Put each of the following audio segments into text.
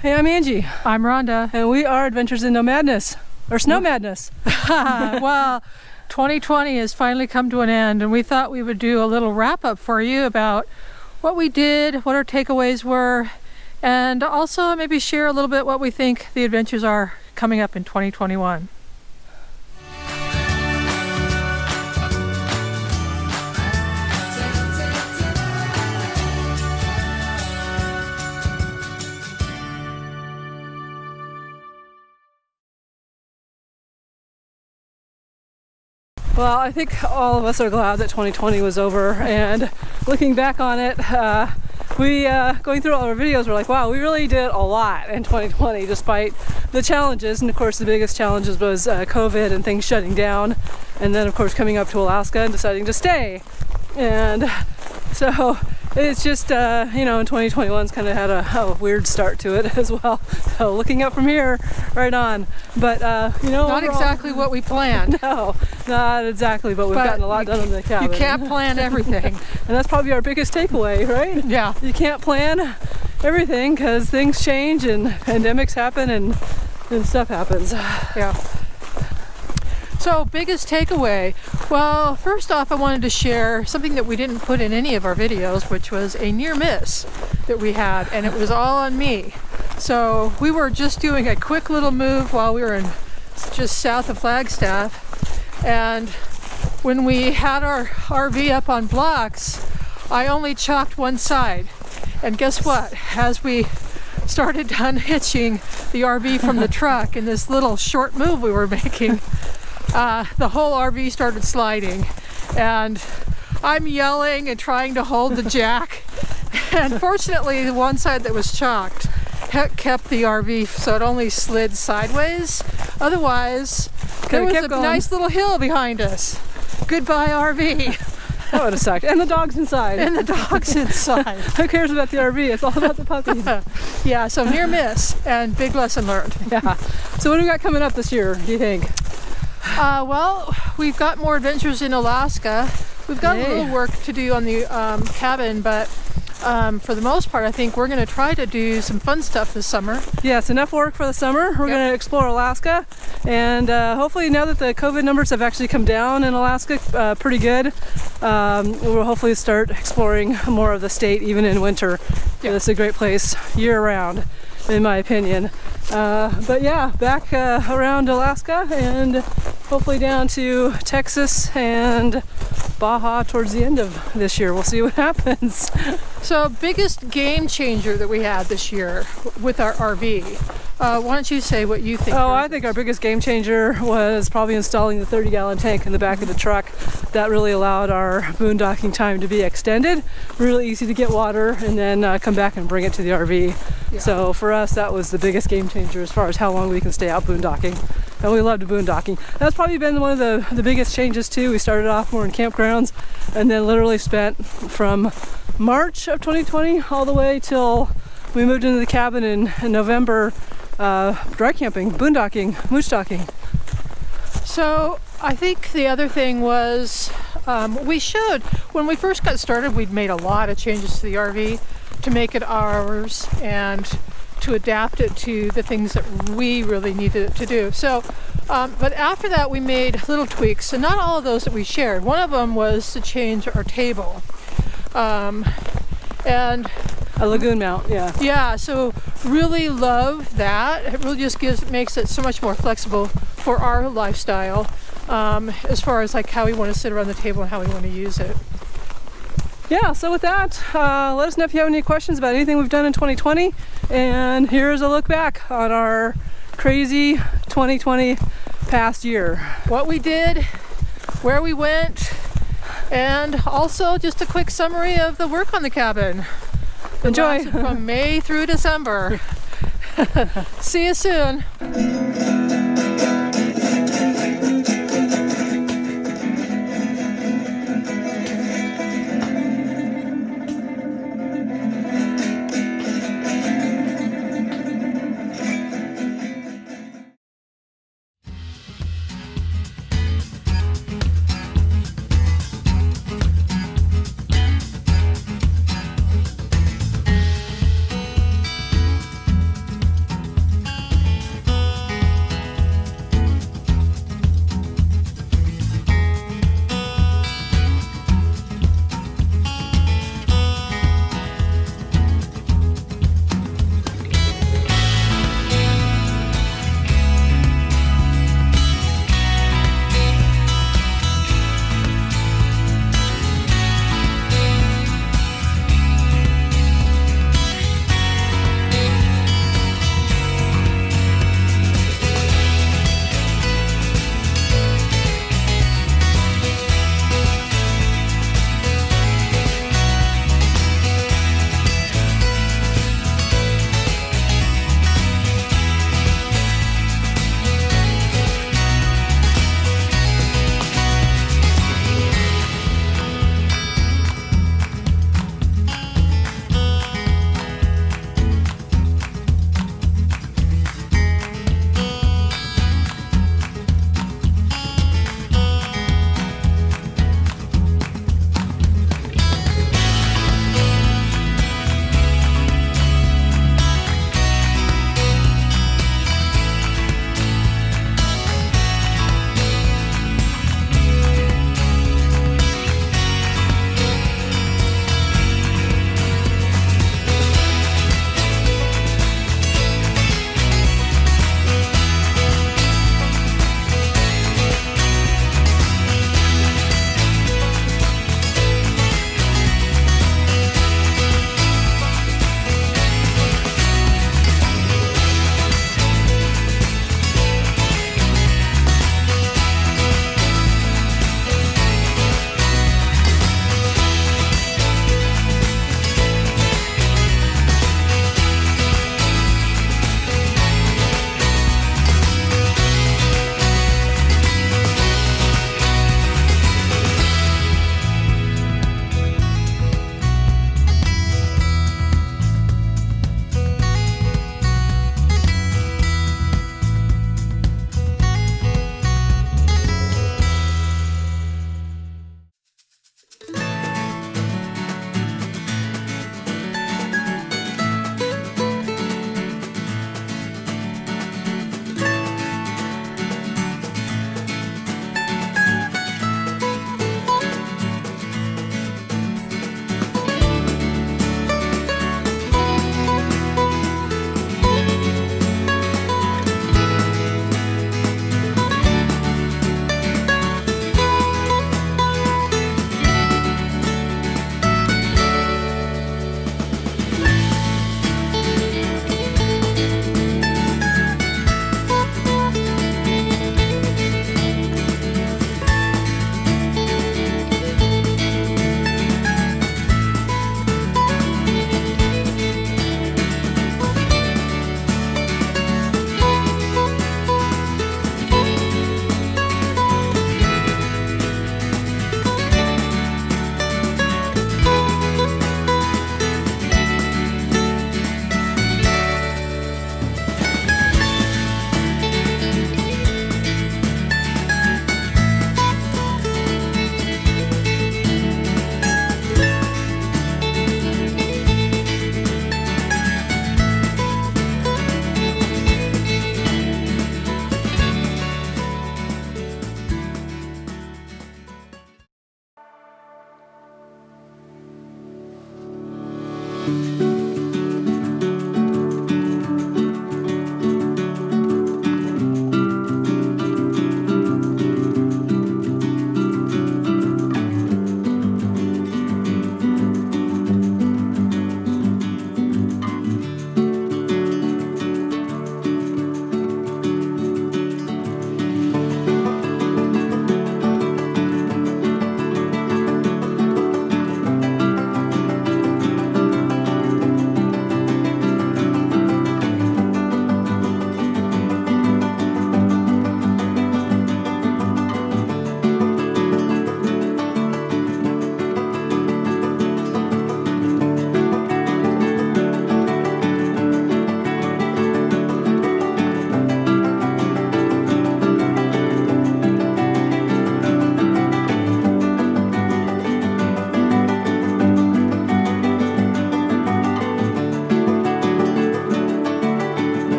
Hey, I'm Angie. I'm Rhonda. And we are Adventures in No Madness, or Snow Madness. Well, 2020 has finally come to an end, and we thought we would do a little wrap-up for you about what we did, what our takeaways were, and also maybe share a little bit what we think the adventures are coming up in 2021. Well, I think all of us are glad that 2020 was over, and looking back on it, we going through all our videos, we're like, wow, we really did a lot in 2020 despite the challenges. And of course the biggest challenges was COVID and things shutting down, and then of course coming up to Alaska and deciding to stay. And so it's just, and 2021's kind of had a weird start to it as well. So looking up from here, right on. But, not overall, exactly what we planned. No, not exactly, but we've gotten a lot done in the cabin. You can't plan everything. And that's probably our biggest takeaway, right? Yeah. You can't plan everything because things change and pandemics happen and stuff happens. Yeah. So, biggest takeaway. Well, first off, I wanted to share something that we didn't put in any of our videos, which was a near miss that we had, and it was all on me. So, we were just doing a quick little move while we were in just south of Flagstaff, and when we had our RV up on blocks, I only chalked one side. And guess what? As we started unhitching the RV from the truck in this little short move we were making, the whole RV started sliding, and I'm yelling and trying to hold the jack, and fortunately the one side that was chalked kept the RV so it only slid sideways. Otherwise there was a nice little hill behind us. Goodbye RV. That would have sucked. And the dog's inside. And the dog's inside. Who cares about the RV? It's all about the puppies. Yeah, so near miss and big lesson learned. Yeah. So what do we got coming up this year, do you think? Well, we've got more adventures in Alaska. We've got a little work to do on the cabin, but for the most part, I think we're going to try to do some fun stuff this summer. Yes, enough work for the summer. We're going to explore Alaska, and hopefully now that the COVID numbers have actually come down in Alaska pretty good, we'll hopefully start exploring more of the state even in winter. Yeah. It's a great place year-round, in my opinion. But yeah, back around Alaska and hopefully down to Texas and Baja towards the end of this year. We'll see what happens. So, biggest game changer that we had this year with our RV. Why don't you say what you think? I think our biggest game changer was probably installing the 30-gallon tank in the back of the truck. That really allowed our boondocking time to be extended. Really easy to get water and then come back and bring it to the RV. Yeah. So for us, that was the biggest game changer as far as how long we can stay out boondocking. And we loved boondocking. That's probably been one of the biggest changes too. We started off more in campgrounds and then literally spent from March of 2020 all the way till we moved into the cabin in November, dry camping, boondocking, moose-docking. So I think the other thing was when we first got started, we'd made a lot of changes to the RV to make it ours and to adapt it to the things that we really needed it to do. So, but after that we made little tweaks, and not all of those that we shared. One of them was to change our table. And a lagoon mount, yeah. Yeah, so really love that. It really just makes it so much more flexible for our lifestyle, as far as like how we want to sit around the table and how we want to use it. Yeah, so with that, let us know if you have any questions about anything we've done in 2020. And here's a look back on our crazy 2020 past year. What we did, Where we went, and also just a quick summary of the work on the cabin. Enjoy. From May through December. See you soon.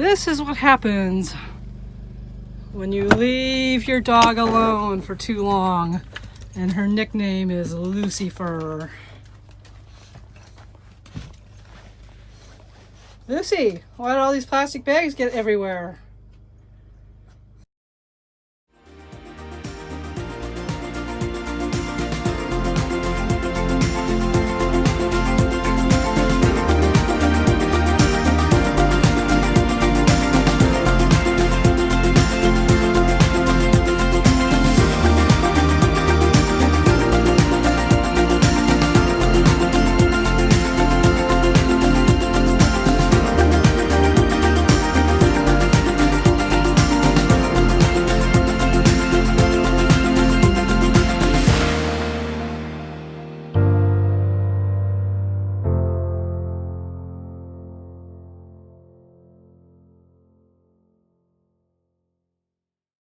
this is what happens when you leave your dog alone for too long. And her nickname is Lucifer. Lucy, why did all these plastic bags get everywhere?